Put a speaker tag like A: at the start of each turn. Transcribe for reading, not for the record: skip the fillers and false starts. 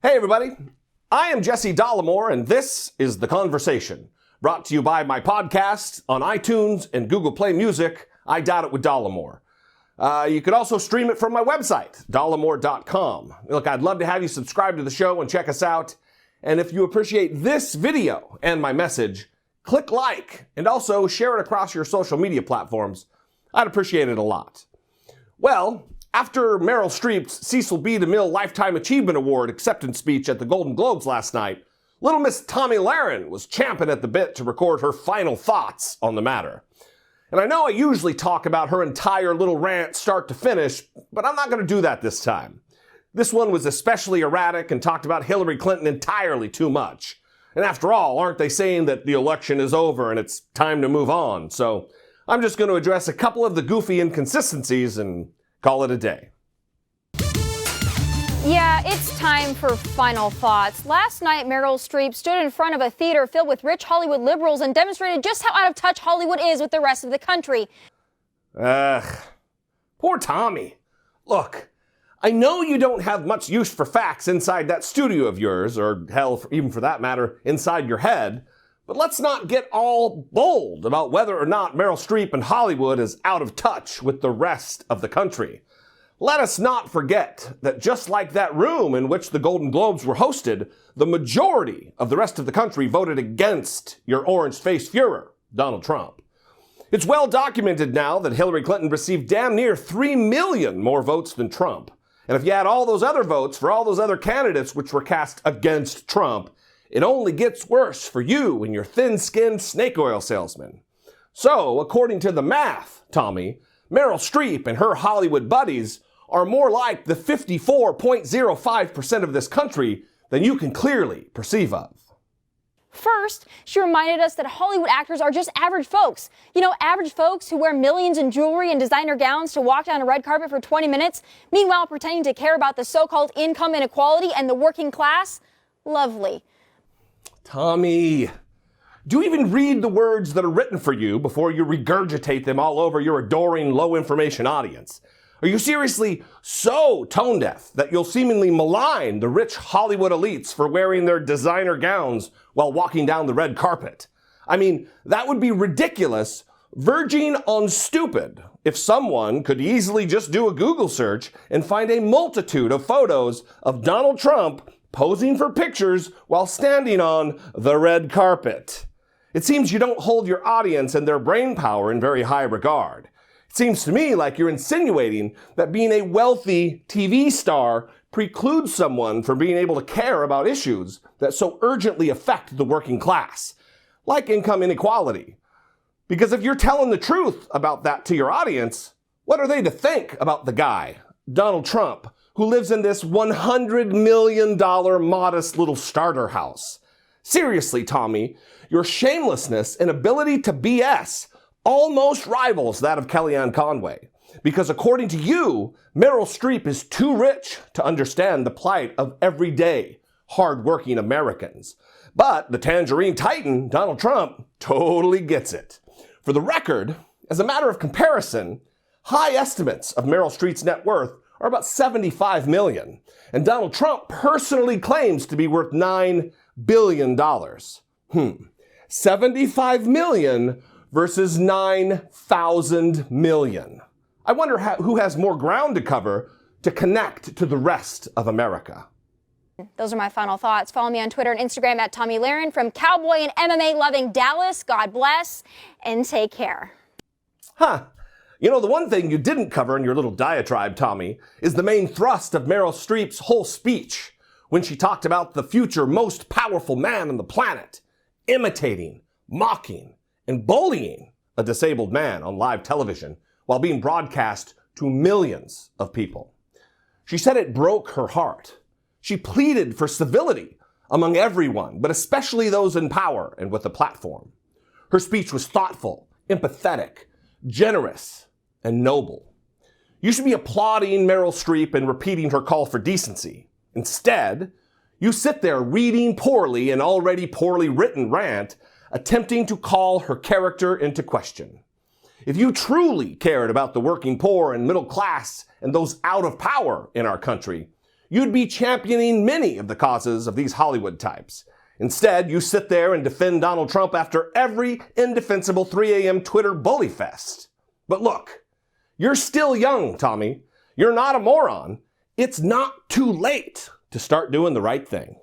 A: Hey everybody, I am Jesse Dollemore, and this is The Conversation, brought to you by my podcast on iTunes and Google Play Music, I Doubt It with Dollemore. You could also stream it from my website, dollemore.com. Look, I'd love to have you subscribe to the show and check us out. And if you appreciate this video and my message, click like and also share it across your social media platforms. I'd appreciate it a lot. Well, after Meryl Streep's Cecil B. DeMille Lifetime Achievement Award acceptance speech at the Golden Globes last night, little Miss Tomi Lahren was champing at the bit to record her final thoughts on the matter. And I know I usually talk about her entire little rant start to finish, but I'm not going to do that this time. This one was especially erratic and talked about Hillary Clinton entirely too much. And after all, aren't they saying that the election is over and it's time to move on? So I'm just going to address a couple of the goofy inconsistencies and call it a day.
B: Yeah, it's time for final thoughts. Last night, Meryl Streep stood in front of a theater filled with rich Hollywood liberals and demonstrated just how out of touch Hollywood is with the rest of the country.
A: Poor Tommy. Look, I know you don't have much use for facts inside that studio of yours, or hell, even for that matter, inside your head, but let's not get all bold about whether or not Meryl Streep and Hollywood is out of touch with the rest of the country. Let us not forget that just like that room in which the Golden Globes were hosted, the majority of the rest of the country voted against your orange-faced Führer, Donald Trump. It's well documented now that Hillary Clinton received damn near 3 million more votes than Trump. And if you add all those other votes for all those other candidates which were cast against Trump, it only gets worse for you and your thin-skinned snake oil salesman. So, according to the math, Tommy, Meryl Streep and her Hollywood buddies are more like the 54.05% of this country than you can clearly perceive of.
B: First, she reminded us that Hollywood actors are just average folks. You know, average folks who wear millions in jewelry and designer gowns to walk down a red carpet for 20 minutes, meanwhile pretending to care about the so-called income inequality and the working class. Lovely.
A: Tommy, do you even read the words that are written for you before you regurgitate them all over your adoring low-information audience? Are you seriously so tone-deaf that you'll seemingly malign the rich Hollywood elites for wearing their designer gowns while walking down the red carpet? I mean, that would be ridiculous, verging on stupid, if someone could easily just do a Google search and find a multitude of photos of Donald Trump posing for pictures while standing on the red carpet. It seems you don't hold your audience and their brain power in very high regard. It seems to me like you're insinuating that being a wealthy TV star precludes someone from being able to care about issues that so urgently affect the working class, like income inequality. Because if you're telling the truth about that to your audience, what are they to think about the guy, Donald Trump, who lives in this $100 million modest little starter house? Seriously, Tommy, your shamelessness and ability to BS almost rivals that of Kellyanne Conway. Because according to you, Meryl Streep is too rich to understand the plight of everyday, hard-working Americans. But the Tangerine Titan, Donald Trump, totally gets it. For the record, as a matter of comparison, high estimates of Meryl Streep's net worth are about $75 million, and Donald Trump personally claims to be worth $9 billion. 75 million versus 9,000 million. I wonder who has more ground to cover to connect to the rest of America.
B: Those are my final thoughts. Follow me on Twitter and Instagram at Tomi Lahren. From cowboy and MMA-loving Dallas, God bless, and take care.
A: You know, the one thing you didn't cover in your little diatribe, Tommy, is the main thrust of Meryl Streep's whole speech when she talked about the future most powerful man on the planet, imitating, mocking, and bullying a disabled man on live television while being broadcast to millions of people. She said it broke her heart. She pleaded for civility among everyone, but especially those in power and with a platform. Her speech was thoughtful, empathetic, generous, and noble. You should be applauding Meryl Streep and repeating her call for decency. Instead, you sit there reading poorly an already poorly written rant, attempting to call her character into question. If you truly cared about the working poor and middle class and those out of power in our country, you'd be championing many of the causes of these Hollywood types. Instead, you sit there and defend Donald Trump after every indefensible 3 a.m. Twitter bully fest. But look, you're still young, Tomi. You're not a moron. It's not too late to start doing the right thing.